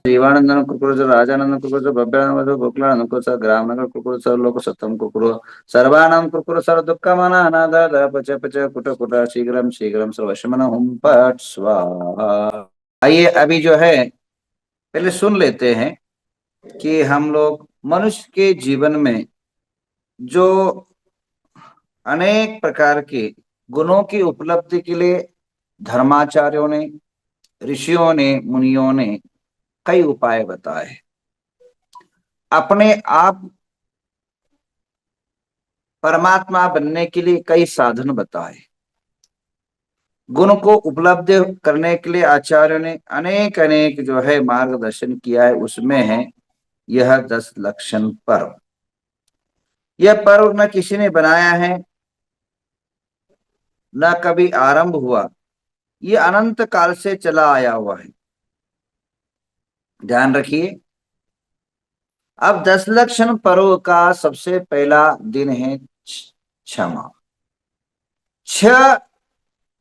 जीवानंदन कुकुर राजानंदन कुकुर भव्यानंद गोकुलानंद कुकुर ग्रामनगर कुकुर लोक सत्यम कुकुर सर्वानाम कुकुर सर्व दुःखमना अनाथ पच पच कुट कुट शीघ्रम शीघ्रम सर्वशमन हुम पट स्वाहा। आइए अभी जो है पहले सुन लेते हैं कि हम लोग मनुष्य के जीवन में जो अनेक प्रकार के गुणों की उपलब्धि के लिए धर्माचार्यों ने, ऋषियों ने, मुनियों ने कई उपाय बताए। अपने आप परमात्मा बनने के लिए कई साधन बताए। गुण को उपलब्ध करने के लिए आचार्यों ने अनेक अनेक जो है मार्गदर्शन किया है। उसमें है यह 10 लक्षण पर्व। यह पर्व न किसी ने बनाया है, न कभी आरंभ हुआ, ये अनंत काल से चला आया हुआ है। ध्यान रखिए। अब 10 लक्षण पर्व का सबसे पहला दिन है क्षमा। छ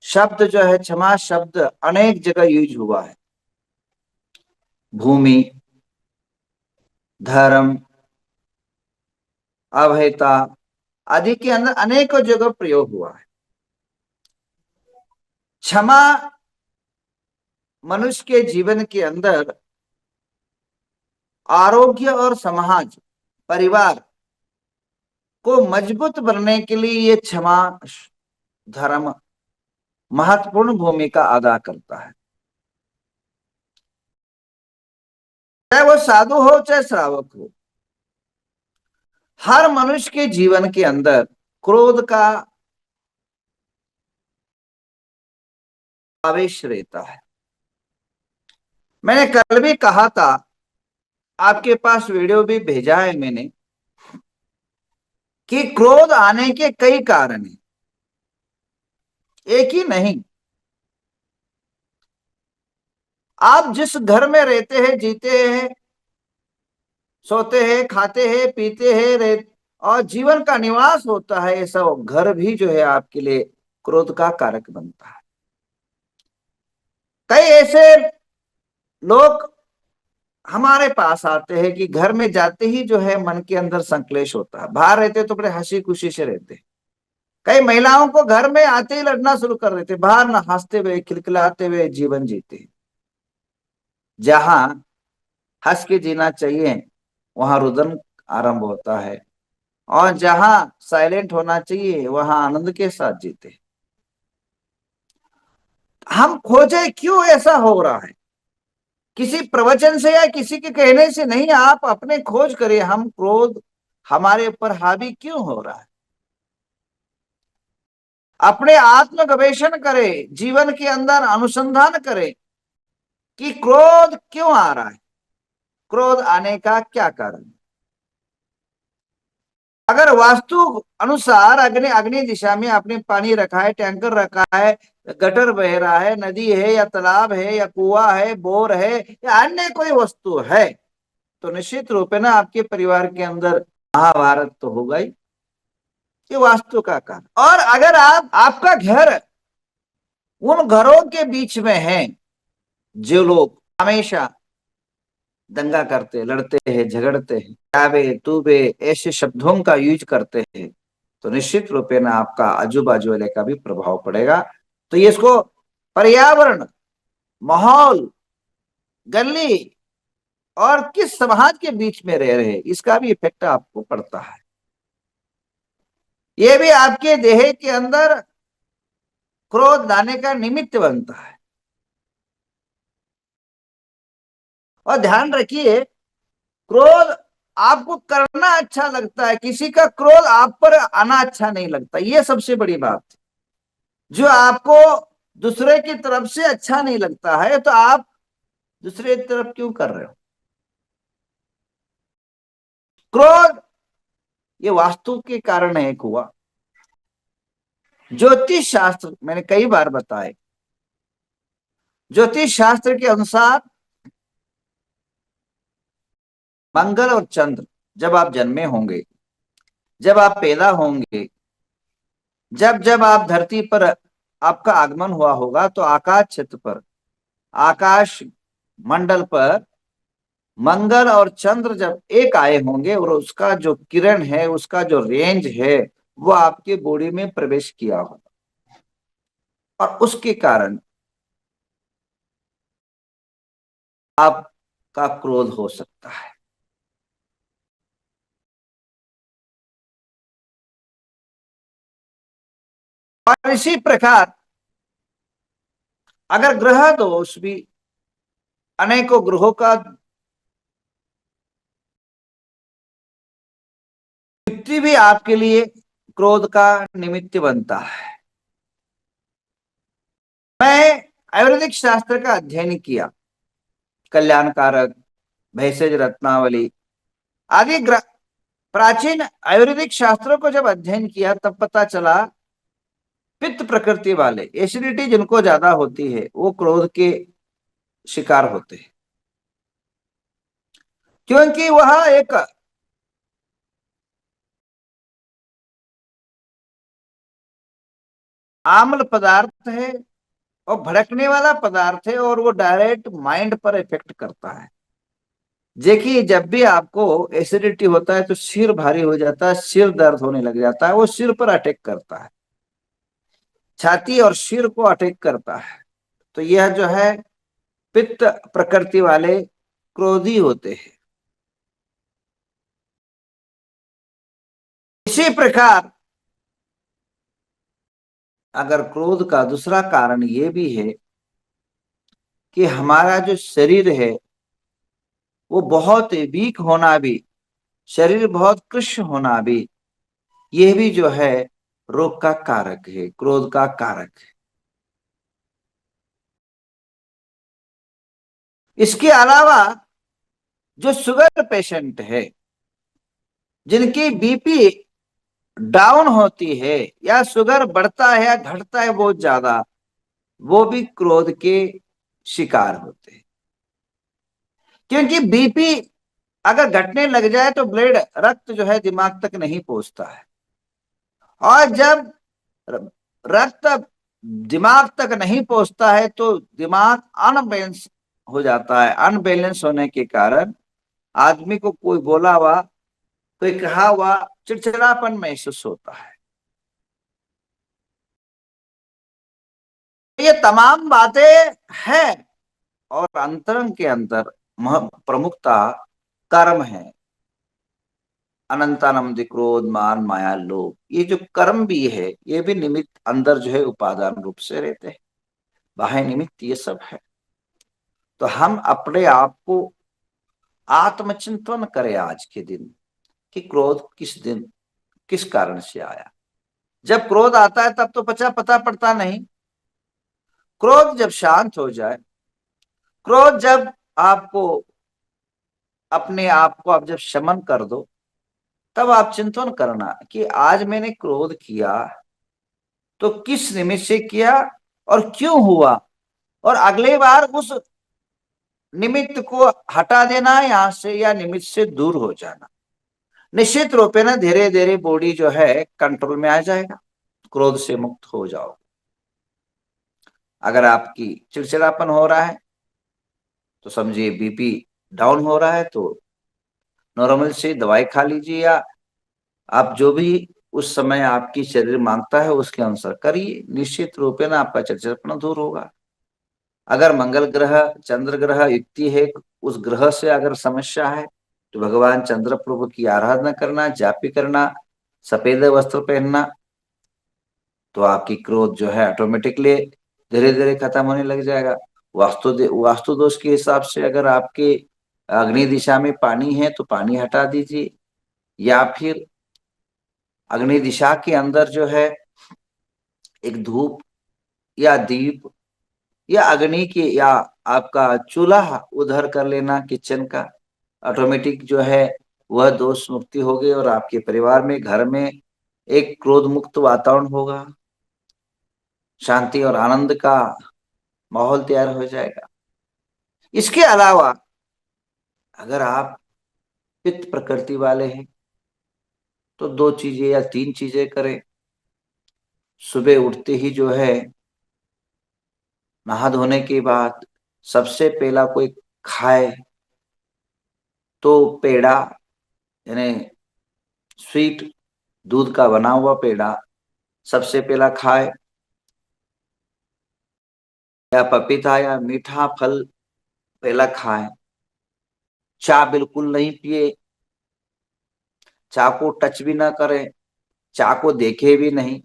शब्द जो है, क्षमा शब्द अनेक जगह यूज हुआ है। भूमि, धर्म, अभयता आदि के अंदर अनेकों जगह प्रयोग हुआ है। क्षमा मनुष्य के जीवन के अंदर आरोग्य और समाज, परिवार को मजबूत बनने के लिए ये क्षमा धर्म महत्वपूर्ण भूमिका अदा करता है। चाहे वो साधु हो चाहे श्रावक हो, हर मनुष्य के जीवन के अंदर क्रोध का आवेश रहता है। मैंने कल भी कहा था, आपके पास वीडियो भी भेजा है मैंने, कि क्रोध आने के कई कारण हैं, एक ही नहीं। आप जिस घर में रहते हैं, जीते हैं, सोते हैं, खाते हैं, पीते हैं, और जीवन का निवास होता है, ऐसा घर भी जो है आपके लिए क्रोध का कारक बनता है। कई ऐसे लोग हमारे पास आते हैं कि घर में जाते ही जो है मन के अंदर संक्लेश होता है। बाहर रहते तो बड़े हंसी खुशी से रहते। कई महिलाओं को घर में आते ही लड़ना शुरू कर देते, बाहर ना हंसते हुए खिलखिलाते हुए जीवन जीते। जहां हंस के जीना चाहिए वहां रुदन आरंभ होता है, और जहां साइलेंट होना चाहिए वहां आनंद के साथ जीते। हम खोजे क्यों ऐसा हो रहा है, किसी प्रवचन से या किसी के कहने से नहीं, आप अपने खोज करिए। हम क्रोध हमारे ऊपर हावी क्यों हो रहा है, अपने आत्म गवेषण करें, जीवन के अंदर अनुसंधान करें कि क्रोध क्यों आ रहा है, क्रोध आने का क्या कारण। अगर वास्तु अनुसार अग्नि अग्नि दिशा में आपने पानी रखा है, टैंकर रखा है, गटर बह रहा है, नदी है या तालाब है या कुआं है, बोर है या अन्य कोई वस्तु है, तो निश्चित रूप है ना आपके परिवार के अंदर महाभारत तो होगा ही। ये वास्तु का कारण। और अगर आपका घर उन घरों के बीच में है जो लोग हमेशा दंगा करते, लड़ते हैं, झगड़ते हैं, याबे तूबे ऐसे शब्दों का यूज करते हैं, तो निश्चित रूप में आपका आजू बाजू वाले का भी प्रभाव पड़ेगा। तो ये इसको पर्यावरण, माहौल, गली और किस समाज के बीच में रह रहे इसका भी इफेक्ट आपको पड़ता है। ये भी आपके देह के अंदर क्रोध लाने का निमित्त बनता है। और ध्यान रखिए, क्रोध आपको करना अच्छा लगता है, किसी का क्रोध आप पर आना अच्छा नहीं लगता। ये सबसे बड़ी बात है। जो आपको दूसरे की तरफ से अच्छा नहीं लगता है, तो आप दूसरे की तरफ क्यों कर रहे हो। क्रोध ये वास्तु के कारण है। एक हुआ ज्योतिष शास्त्र, मैंने कई बार बताया, ज्योतिष शास्त्र के अनुसार मंगल और चंद्र जब आप जन्मे होंगे, जब आप पैदा होंगे, जब जब आप धरती पर आपका आगमन हुआ होगा, तो आकाश क्षेत्र पर, आकाश मंडल पर मंगल और चंद्र जब एक आए होंगे और उसका जो किरण है, उसका जो रेंज है, वो आपके बॉडी में प्रवेश किया होगा, और उसके कारण आपका क्रोध हो सकता है। और इसी प्रकार अगर ग्रह दोष भी, अनेकों ग्रहों का युक्ति भी आपके लिए क्रोध का निमित्त बनता है। मैं आयुर्वेदिक शास्त्र का अध्ययन किया, कल्याणकारक, भेषज रत्नावली आदि प्राचीन आयुर्वेदिक शास्त्रों को जब अध्ययन किया तब पता चला पित्त प्रकृति वाले, एसिडिटी जिनको ज्यादा होती है, वो क्रोध के शिकार होते हैं, क्योंकि वह एक आम्ल पदार्थ है और भड़कने वाला पदार्थ है, और वो डायरेक्ट माइंड पर इफेक्ट करता है। देखिए, जब भी आपको एसिडिटी होता है तो सिर भारी हो जाता है, सिर दर्द होने लग जाता है, वो सिर पर अटैक करता है, छाती और सिर को अटैक करता है। तो यह जो है पित्त प्रकृति वाले क्रोधी होते हैं। इसी प्रकार अगर क्रोध का दूसरा कारण ये भी है कि हमारा जो शरीर है वो बहुत वीक होना भी, शरीर बहुत कृश होना भी, यह भी जो है रोग का कारक है, क्रोध का कारक है। इसके अलावा जो शुगर पेशेंट है, जिनकी बीपी डाउन होती है या शुगर बढ़ता है या घटता है बहुत ज्यादा, वो भी क्रोध के शिकार होते हैं। क्योंकि बीपी अगर घटने लग जाए तो ब्लड, रक्त जो है दिमाग तक नहीं पहुंचता है, और जब रक्त दिमाग तक नहीं पहुंचता है तो दिमाग अनबैलेंस हो जाता है। अनबैलेंस होने के कारण आदमी को कोई बोला हुआ, कोई कहा हुआ चिड़चिड़ापन महसूस होता है। ये तमाम बातें हैं, और अंतरंग के अंदर प्रमुखता कर्म है। अनंतानंद क्रोध मान माया लोभ, ये जो कर्म भी है ये भी निमित्त अंदर जो है उपादान रूप से रहते हैं, बाह्य निमित्त ये सब है। तो हम अपने आप को आत्मचिंतन करें आज के दिन कि क्रोध किस दिन किस कारण से आया। जब क्रोध आता है तब तो पता पड़ता नहीं। क्रोध जब शांत हो जाए, क्रोध जब आपको, अपने आप को आप जब शमन कर दो, तब आप चिंतन करना कि आज मैंने क्रोध किया तो किस निमित्त से किया और क्यों हुआ, और अगले बार उस निमित्त को हटा देना यहां से, या निमित्त से दूर हो जाना। निश्चित रूप में ना धीरे धीरे बॉडी जो है कंट्रोल में आ जाएगा, क्रोध से मुक्त हो जाओ। अगर आपकी चिड़चिड़ापन हो रहा है तो समझिए बीपी डाउन हो रहा है, तो नॉर्मल से दवाई खा लीजिए, या आप जो भी उस समय आपकी शरीर मांगता है उसके अनुसार करिए। निश्चित रूप में ना आपका चिड़चिड़ापन दूर होगा। अगर मंगल ग्रह चंद्र ग्रह युक्ति है, उस ग्रह से अगर समस्या है तो भगवान चंद्र प्रभु की आराधना करना, जापी करना, सफेद वस्त्र पहनना, तो आपकी क्रोध जो है ऑटोमेटिकली धीरे धीरे खत्म होने लग जाएगा। वास्तु दोष के हिसाब से अगर आपके अग्नि दिशा में पानी है तो पानी हटा दीजिए, या फिर अग्नि दिशा के अंदर जो है एक धूप या दीप या अग्नि की, या आपका चूल्हा उधर कर लेना किचन का, ऑटोमेटिक जो है वह दोष मुक्ति होगी, और आपके परिवार में, घर में एक क्रोध मुक्त वातावरण होगा, शांति और आनंद का माहौल तैयार हो जाएगा। इसके अलावा अगर आप पित्त प्रकृति वाले हैं तो दो चीजें या तीन चीजें करें। सुबह उठते ही जो है नहा धोने के बाद सबसे पहला कोई खाए, तो पेड़ा यानी स्वीट, दूध का बना हुआ पेड़ा सबसे पहला खाए, या पपीता या मीठा फल पहला खाए। चाय बिल्कुल नहीं पिए, चाय को टच भी ना करें, चाय को देखे भी नहीं।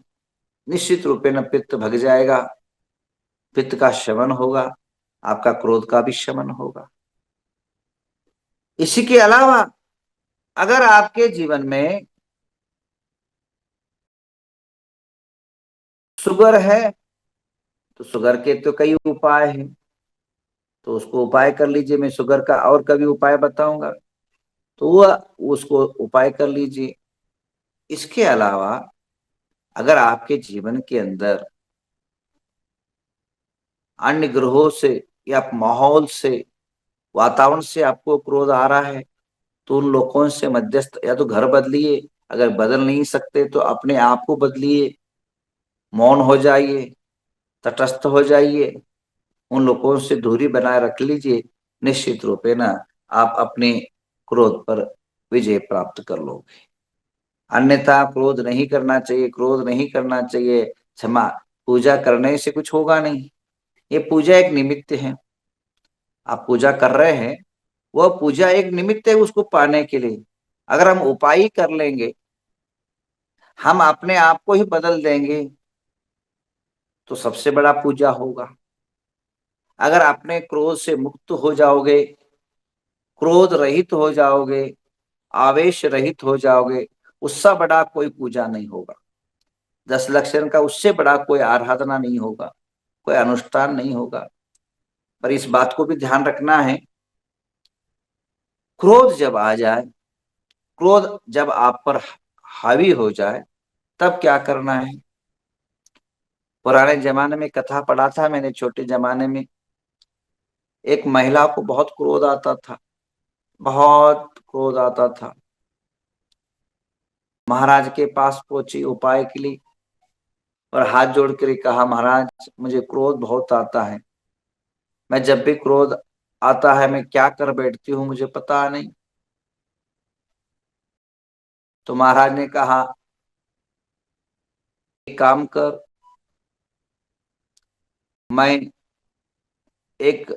निश्चित रूप में पित्त भग जाएगा, पित्त का शमन होगा, आपका क्रोध का भी शमन होगा। इसी के अलावा अगर आपके जीवन में शुगर है तो शुगर के तो कई उपाय हैं, तो उसको उपाय कर लीजिए। मैं शुगर का और कभी उपाय बताऊंगा, तो वह उसको उपाय कर लीजिए। इसके अलावा अगर आपके जीवन के अंदर अन्य ग्रहों से या माहौल से, वातावरण से आपको क्रोध आ रहा है, तो उन लोगों से मध्यस्थ, या तो घर बदलिए, अगर बदल नहीं सकते तो अपने आप को बदलिए, मौन हो जाइए, तटस्थ हो जाइए, उन लोगों से दूरी बनाए रख लीजिए। निश्चित रूप है ना, आप अपने क्रोध पर विजय प्राप्त कर लोगे। अन्यथा क्रोध नहीं करना चाहिए, क्रोध नहीं करना चाहिए। क्षमा, पूजा करने से कुछ होगा नहीं, ये पूजा एक निमित्त है। आप पूजा कर रहे हैं, वह पूजा एक निमित्त है उसको पाने के लिए। अगर हम उपाय ही कर लेंगे, हम अपने आप को ही बदल देंगे, तो सबसे बड़ा पूजा होगा। अगर अपने क्रोध से मुक्त हो जाओगे, क्रोध रहित हो जाओगे, आवेश रहित हो जाओगे, उससे बड़ा कोई पूजा नहीं होगा। 10 लक्षण का उससे बड़ा कोई आराधना नहीं होगा, कोई अनुष्ठान नहीं होगा। पर इस बात को भी ध्यान रखना है, क्रोध जब आ जाए, क्रोध जब आप पर हावी हो जाए, तब क्या करना है। पुराने जमाने में कथा पढ़ा था मैंने, छोटे जमाने में एक महिला को बहुत क्रोध आता था, बहुत क्रोध आता था। महाराज के पास पहुंची उपाय के लिए, और हाथ जोड़ कर कहा, महाराज मुझे क्रोध बहुत आता है, मैं जब भी क्रोध आता है मैं क्या कर बैठती हूँ मुझे पता नहीं। तो महाराज ने कहा, एक काम कर, मैं एक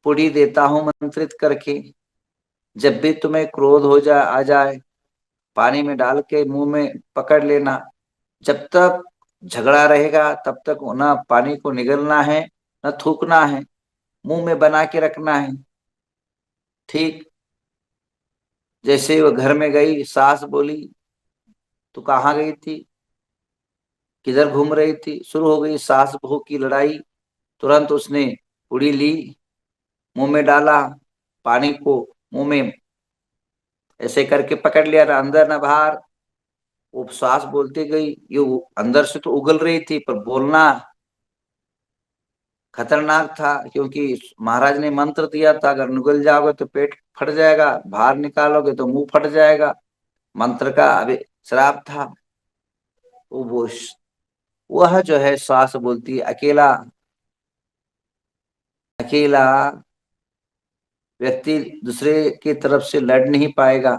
पुड़ी देता हूं मंत्रित करके, जब भी तुम्हें क्रोध हो जाए, आ जाए, पानी में डाल के मुंह में पकड़ लेना। जब तक झगड़ा रहेगा तब तक ना पानी को निगलना है, न थूकना है, मुंह में बना के रखना है। ठीक जैसे ही वो घर में गई, सास बोली, तू कहाँ गई थी, किधर घूम रही थी। शुरू हो गई सास बहू की लड़ाई। तुरंत उसने पुड़ी ली, मुंह में डाला, पानी को मुंह में ऐसे करके पकड़ लिया, ना अंदर ना बाहर। वो सास बोलती गई, ये अंदर से तो उगल रही थी, पर बोलना खतरनाक था, क्योंकि महाराज ने मंत्र दिया था, अगर निगल जाओगे तो पेट फट जाएगा, बाहर निकालोगे तो मुंह फट जाएगा। मंत्र का अभी श्राप था। वो वह जो है सास बोलती है, अकेला अकेला व्यक्ति दूसरे की तरफ से लड़ नहीं पाएगा,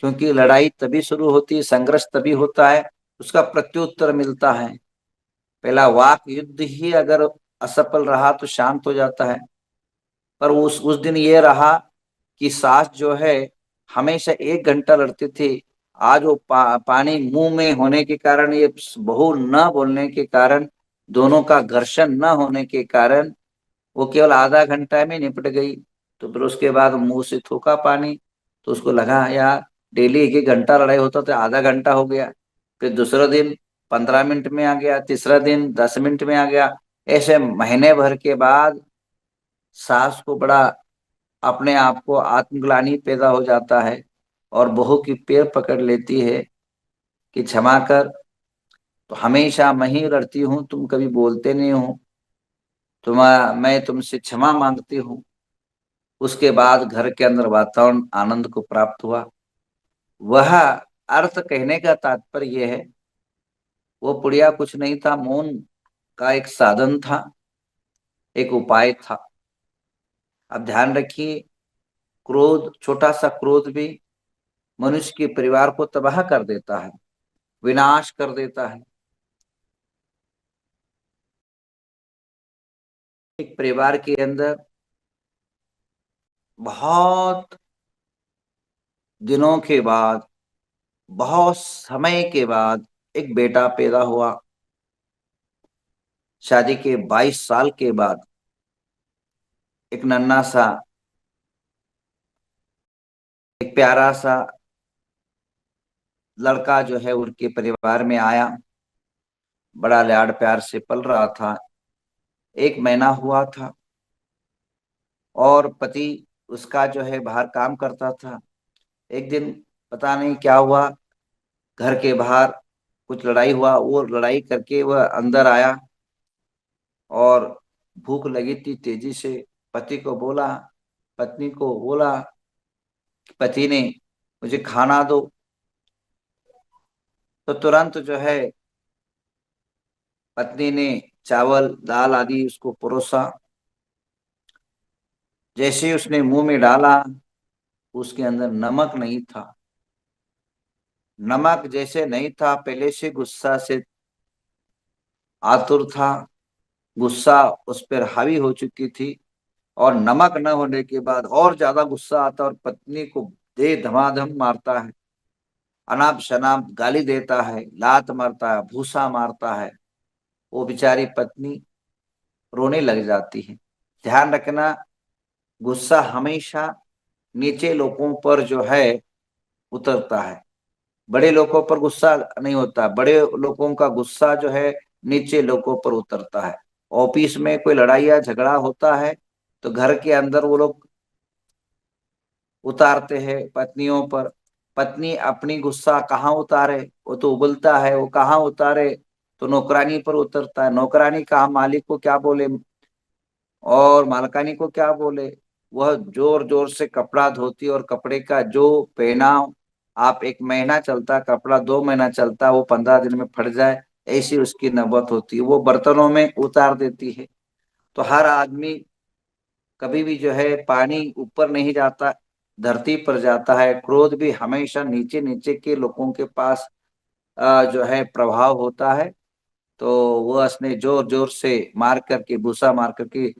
क्योंकि लड़ाई तभी शुरू होती है, संघर्ष तभी होता है, उसका प्रत्युत्तर मिलता है। पहला वाक युद्ध ही अगर असफल रहा तो शांत हो जाता है। पर उस दिन ये रहा कि सास जो है हमेशा 1 घंटा लड़ती थी। आज वो पानी मुंह में होने के कारण, ये बहू न बोलने के कारण, दोनों का घर्षण न होने के कारण वो केवल आधा घंटा में निपट गई। तो फिर उसके बाद मुंह से थूका पानी, तो उसको लगा यार डेली 1 1 घंटा लड़ाई होता तो आधा घंटा हो गया। फिर दूसरा दिन 15 मिनट में आ गया, तीसरा दिन 10 मिनट में आ गया। ऐसे महीने भर के बाद सास को बड़ा अपने आप को आत्मग्लानि पैदा हो जाता है, और बहू की पैर पकड़ लेती है कि क्षमा कर, तो हमेशा मैं ही लड़ती हूँ, तुम कभी बोलते नहीं हो, मैं तुमसे क्षमा मांगती हूँ। उसके बाद घर के अंदर वातावरण आनंद को प्राप्त हुआ। वह अर्थ कहने का तात्पर्य यह है, वो पुड़िया कुछ नहीं था, मौन का एक साधन था, एक उपाय था। अब ध्यान रखिए, क्रोध, छोटा सा क्रोध भी मनुष्य के परिवार को तबाह कर देता है, विनाश कर देता है। एक परिवार के अंदर बहुत दिनों के बाद, बहुत समय के बाद एक बेटा पैदा हुआ। शादी के 22 साल के बाद एक नन्हा सा, एक प्यारा सा लड़का जो है उनके परिवार में आया। बड़ा लाड प्यार से पल रहा था। 1 महीना हुआ था और पति उसका जो है बाहर काम करता था। एक दिन पता नहीं क्या हुआ, घर के बाहर कुछ लड़ाई हुआ। वो लड़ाई करके वह अंदर आया और भूख लगी थी, तेजी से पति को बोला, पत्नी को बोला। पति ने, मुझे खाना दो। तो तुरंत जो है पत्नी ने चावल दाल आदि उसको परोसा। जैसे ही उसने मुंह में डाला, उसके अंदर नमक नहीं था। नमक जैसे नहीं था, पहले से गुस्सा से आतुर था, गुस्सा उस पर हावी हो चुकी थी। और नमक न होने के बाद और ज्यादा गुस्सा आता और पत्नी को दे धमाधम मारता है, अनाप शनाप गाली देता है, लात मारता है, भूसा मारता है। वो बेचारी पत्नी रोने लग जाती है। ध्यान रखना, गुस्सा हमेशा नीचे लोगों पर जो है उतरता है, बड़े लोगों पर गुस्सा नहीं होता। बड़े लोगों का गुस्सा जो है नीचे लोगों पर उतरता है। ऑफिस में कोई लड़ाई या झगड़ा होता है तो घर के अंदर वो लोग उतारते हैं पत्नियों पर। पत्नी अपनी गुस्सा कहाँ उतारे, वो तो उबलता है, वो कहाँ उतारे तो नौकरानी पर उतरता है। नौकरानी कहाँ मालिक को क्या बोले और मालकानी को क्या बोले। वह जोर जोर से कपड़ा धोती और कपड़े का जो पहनाव आप 1 महीना चलता कपड़ा, 2 महीना चलता वो 15 दिन में फट जाए, ऐसी उसकी नौबत होती है। वो बर्तनों में उतार देती है। तो हर आदमी कभी भी जो है पानी ऊपर नहीं जाता, धरती पर जाता है। क्रोध भी हमेशा नीचे नीचे के लोगों के पास जो है प्रभाव होता है। तो वह उसने जोर जोर से मार करके, भूसा मार करके,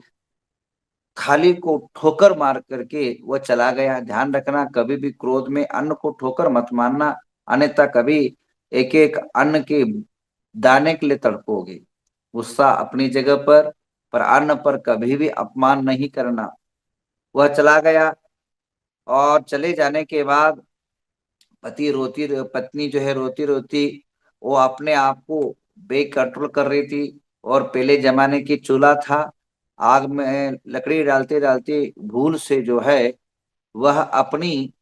थाली को ठोकर मार करके वह चला गया। ध्यान रखना, कभी भी क्रोध में अन्न को ठोकर मत मारना, अन्यथा कभी एक एक अन्न के दाने के लिए तड़पोगे। गुस्सा अपनी जगह पर अन्न पर कभी भी अपमान नहीं करना। वह चला गया और चले जाने के बाद पत्नी जो है रोती रोती, वो अपने आप को बेकंट्रोल कर रही थी। और पहले जमाने की चूल्हा था, आग में लकड़ी डालते डालते भूल से जो है वह अपनी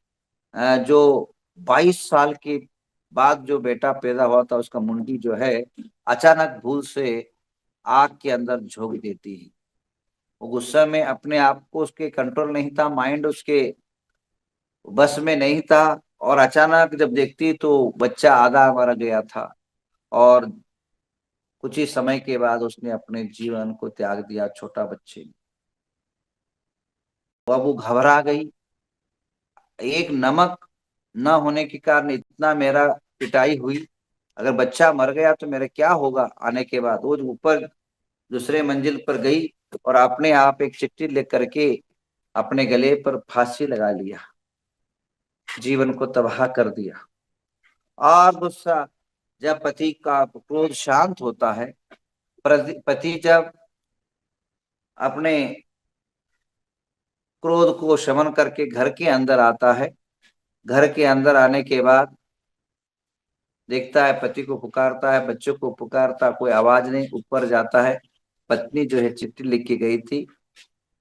जो 22 साल के बाद जो बेटा पैदा हुआ था उसका मुंडी जो है अचानक भूल से आग के अंदर झोंक देती है। वो गुस्से में अपने आप को, उसके कंट्रोल नहीं था, माइंड उसके बस में नहीं था। और अचानक जब देखती तो बच्चा आधा मर गया था। और कुछ ही समय के बाद उसने अपने जीवन को त्याग दिया, छोटा बच्चे। अब वो घबरा गई। एक नमक न होने के कारण इतना मेरा पिटाई हुई, अगर बच्चा मर गया तो मेरा क्या होगा। आने के बाद वो ऊपर दूसरे मंजिल पर गई और अपने आप एक चिट्ठी लिख करके अपने गले पर फांसी लगा लिया, जीवन को तबाह कर दिया। और गुस्सा, जब पति का क्रोध शांत होता है, पति जब अपने क्रोध को शमन करके घर के अंदर आता है, घर के अंदर आने के बाद देखता है, पति को पुकारता है, बच्चों को पुकारता, कोई आवाज नहीं। ऊपर जाता है, पत्नी जो है चिट्ठी लिख के गई थी,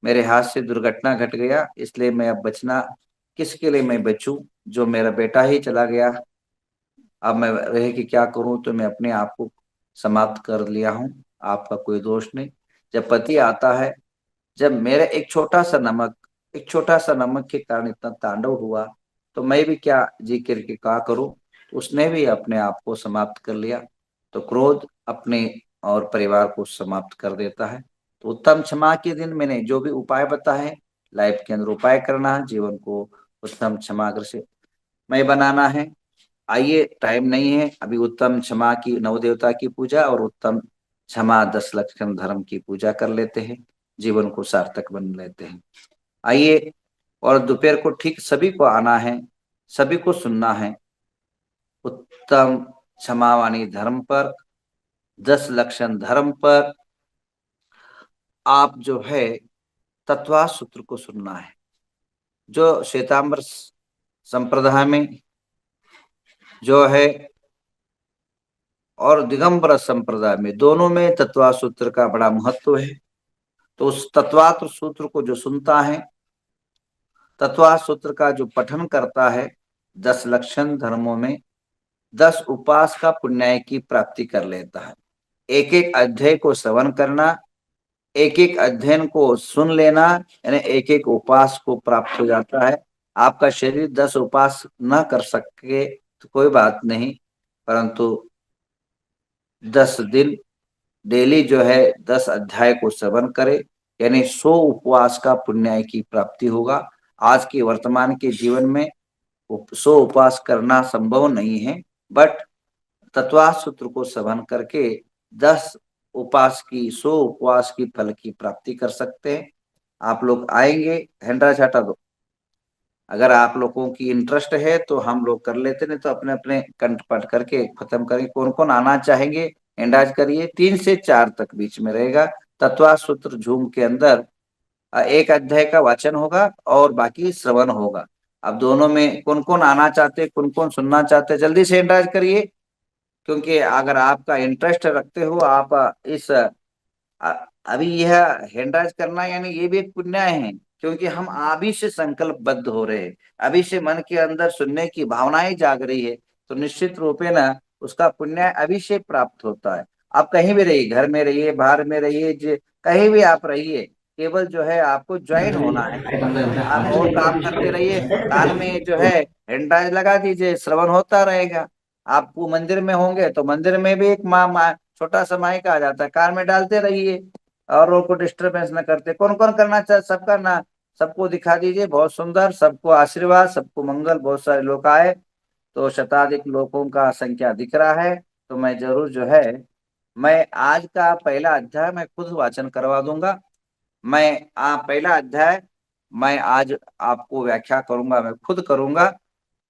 मेरे हाथ से दुर्घटना घट गया, इसलिए मैं अब बचना किसके लिए मैं बचूं, जो मेरा बेटा ही चला गया, अब मैं रह के क्या करूं। तो मैं अपने आप को समाप्त कर लिया हूं, आपका कोई दोष नहीं। जब पति आता है, जब मेरा एक छोटा सा नमक के कारण इतना तांडव हुआ, तो मैं भी क्या जी करके क्या करूं। तो उसने भी अपने आप को समाप्त कर लिया। तो क्रोध अपने और परिवार को समाप्त कर देता है। तो उत्तम क्षमा के दिन मैंने जो भी उपाय बताए लाइफ के अंदर उपाय करना है, जीवन को उत्तम क्षमाग्र से मय बनाना है। आइए, टाइम नहीं है अभी, उत्तम क्षमा की नवदेवता की पूजा और उत्तम क्षमा 10 लक्षण धर्म की पूजा कर लेते हैं, जीवन को सार्थक बन लेते हैं। आइए, और दोपहर को ठीक सभी को आना है, सभी को सुनना है उत्तम क्षमावाणी धर्म पर, 10 लक्षण धर्म पर। आप जो है तत्वा सूत्र को सुनना है, जो श्वेतांबर संप्रदाय में जो है और दिगंबर संप्रदाय में, दोनों में तत्वा सूत्र का बड़ा महत्व है। तो उस तत्वात्र सूत्र को जो सुनता है, तत्वा सूत्र का जो पठन करता है, 10 लक्षण धर्मों में 10 उपास का पुण्य की प्राप्ति कर लेता है। एक एक अध्याय को श्रवण करना, एक एक अध्ययन को सुन लेना, यानी एक एक उपास को प्राप्त हो जाता है। आपका शरीर 10 उपास न कर सके तो कोई बात नहीं, परंतु 10 दिन डेली जो है 10 अध्याय को श्रवण करे, यानी 100 उपवास का पुण्य की प्राप्ति होगा। आज के वर्तमान के जीवन में 100 उपवास करना संभव नहीं है, बट तत्वा सूत्र को श्रवण करके 10 उपवास की 100 उपवास की फल की प्राप्ति कर सकते हैं। आप लोग आएंगे, हैंडराज हटा दो। अगर आप लोगों की इंटरेस्ट है तो हम लोग कर लेते, नहीं तो अपने अपने कंठपाठ करके खत्म करेंगे। कौन कौन आना चाहेंगे हैंडराज करिए। 3 से 4 तक बीच में रहेगा। तत्वा सूत्र झूम के अंदर एक अध्याय का वाचन होगा और बाकी श्रवण होगा। अब दोनों में कौन कौन आना चाहते, कौन कौन सुनना चाहते, जल्दी से हैंडराज करिए, क्योंकि अगर आपका इंटरेस्ट रखते हो आप इस अभी यह हैंडराइज करना, यानी ये भी एक पुण्य है, क्योंकि हम अभी से संकल्पबद्ध हो रहे हैं, अभी से मन के अंदर सुनने की भावनाएं जाग रही है, तो निश्चित रूपे ना उसका पुण्य अभी से प्राप्त होता है। आप कहीं भी रहिए, घर में रहिए, बाहर में रहिए, कहीं भी आप रहिए, केवल जो है आपको ज्वाइन होना है केवल। आप और काम करते रहिए, कान में जो है हैंडराइज लगा दीजिए, श्रवण होता रहेगा। आपको मंदिर में होंगे तो मंदिर में भी एक माँ छोटा सा माइक आ जाता है, कार में डालते रहिए और लोगों को डिस्टरबेंस न करते। कौन कौन करना चाहे सबका ना, सबको दिखा दीजिए। बहुत सुंदर, सबको आशीर्वाद, सबको मंगल। बहुत सारे लोग आए तो शताधिक लोगों का संख्या दिख रहा है, तो मैं जरूर जो है मैं आज का पहला अध्याय मैं खुद वाचन करवा दूंगा। मैं पहला अध्याय मैं आज आपको व्याख्या करूंगा, मैं खुद करूंगा।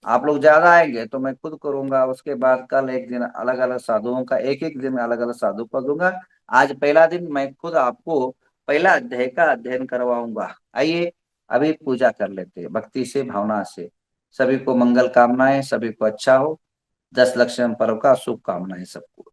आप लोग ज्यादा आएंगे तो मैं खुद करूंगा, उसके बाद कल एक दिन अलग अलग साधुओं का, एक एक दिन अलग अलग साधु का दूंगा। आज पहला दिन मैं खुद आपको पहला अध्याय का अध्ययन करवाऊंगा। आइए अभी पूजा कर लेते हैं भक्ति से, भावना से। सभी को मंगल कामनाएं, सभी को अच्छा हो। 10 लक्षण पर्व का शुभकामनाएं सबको।